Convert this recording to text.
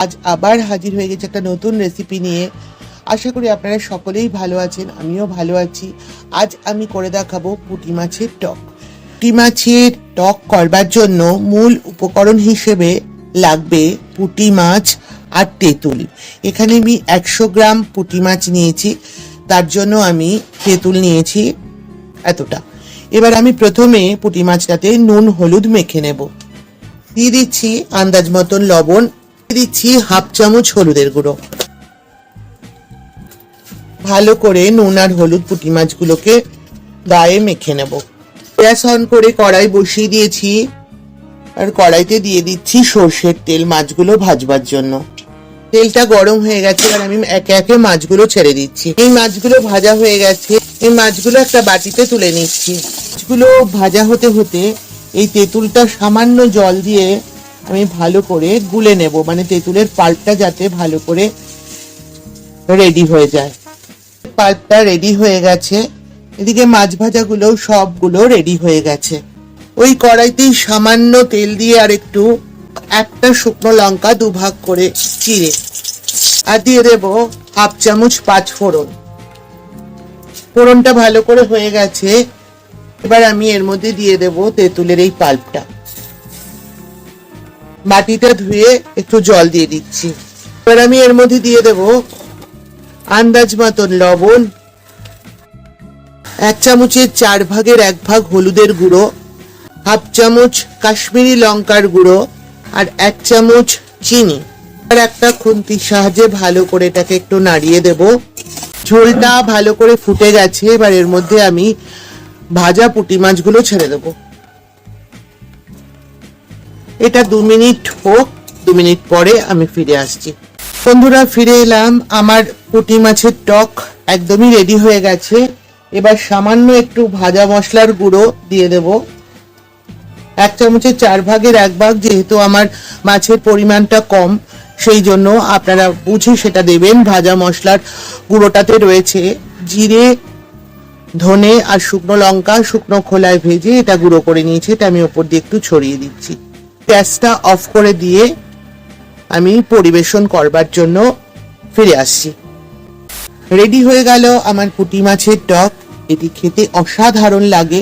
আজ আবার হাজির হয়ে গেছে একটা নতুন রেসিপি নিয়ে। আশা করি আপনারা সকলেই ভালো আছেন, আমিও ভালো আছি। আজ আমি করে দেখাবো পুঁটি মাছের টক। পুঁটি মাছের টক করবার জন্য মূল উপকরণ হিসেবে লাগবে পুঁটি মাছ আর তেঁতুল। এখানে আমি 100 গ্রাম পুঁটি মাছ নিয়েছি, তার জন্য আমি তেঁতুল নিয়েছি এতটা। এবার আমি প্রথমে পুঁটি মাছটাতে নুন হলুদ মেখে নেব। দিয়ে দিচ্ছি আন্দাজ মতন লবণ, দিচ্ছি হাফ চামচ হলুদের গুঁড়ো। ভালো করে নুন আর হলুদ পুঁটি মাছগুলোকে গায়ে মেখে নেব। গ্যাস অন করে কড়াই বসিয়ে দিয়েছি, আর কড়াইতে দিয়ে দিচ্ছি সর্ষের তেল মাছগুলো ভাজবার জন্য। তেলটা গরম হয়ে গেছে, আর আমি একে একে মাছগুলো ছেড়ে দিচ্ছি। এই মাছগুলো ভাজা হয়ে গেছে, এই মাছগুলো একটা বাটিতে তুলে নিচ্ছি। মাছগুলো ভাজা হতে হতে এই তেঁতুলটা সামান্য জল দিয়ে আমি ভালো করে গুলে নেব, মানে তেঁতুলের পাল্পটা যাতে ভালো করে রেডি হয়ে যায়। পাল্পটা রেডি হয়ে গেছে, এদিকে মাছ ভাজাগুলো সবগুলো রেডি হয়ে গেছে। ওই কড়াইতেই সামান্য তেল দিয়ে আর একটু একটা শুকনো লঙ্কা দুভাগ করে চিড়ে, আর দিয়ে দেব হাফ চামচ 5 ফোড়ন। ফোড়নটা ভালো করে হয়ে গেছে, এবার আমি এর মধ্যে দিয়ে দেব তেঁতুলের এই পাল্পটা। বাটিটা ধুয়ে একটু জল দিয়ে দিচ্ছি। এবার আমি এর মধ্যে দিয়ে দেব আন্দাজ মতন লবণ, 1 চামচের 4 ভাগের 1 ভাগ হলুদের গুঁড়ো, হাফ চামচ কাশ্মীরি লঙ্কার গুঁড়ো, আর 1 চামচ চিনি। আর একটা খুন্তির সাহায্যে ভালো করে এটাকে একটু নাড়িয়ে দেব। ঝোলটা ভালো করে ফুটে গেছে, এবার এর মধ্যে আমি ভাজা পুঁটি মাছগুলো ছেড়ে দেব। এটা 2 মিনিট হোক, 2 মিনিট পরে আমি ফিরে আসছি। বন্ধুরা, ফিরে এলাম। আমার পুঁটি মাছের টক একদমই রেডি হয়ে গেছে। এবার সামান্য একটু ভাজা মশলার গুঁড়ো দিয়ে দেব, 1 চামচের 4 ভাগের 1 ভাগ। যেহেতু আমার মাছের পরিমাণটা কম, সেই জন্য আপনারা বুঝে সেটা দেবেন। ভাজা মশলার গুঁড়োটাতে রয়েছে জিরে, ধনে আর শুকনো লঙ্কা শুকনো খোলায় ভেজে এটা গুঁড়ো করে নিয়েছি। এটা আমি ওপর দিয়ে একটু ছড়িয়ে দিচ্ছি। গ্যাসটা অফ করে দিয়ে আমি পরিবেশন করবার জন্য ফিরে আসছি। রেডি হয়ে গেল আমার পুঁটি মাছের টক। এটি খেতে অসাধারণ লাগে।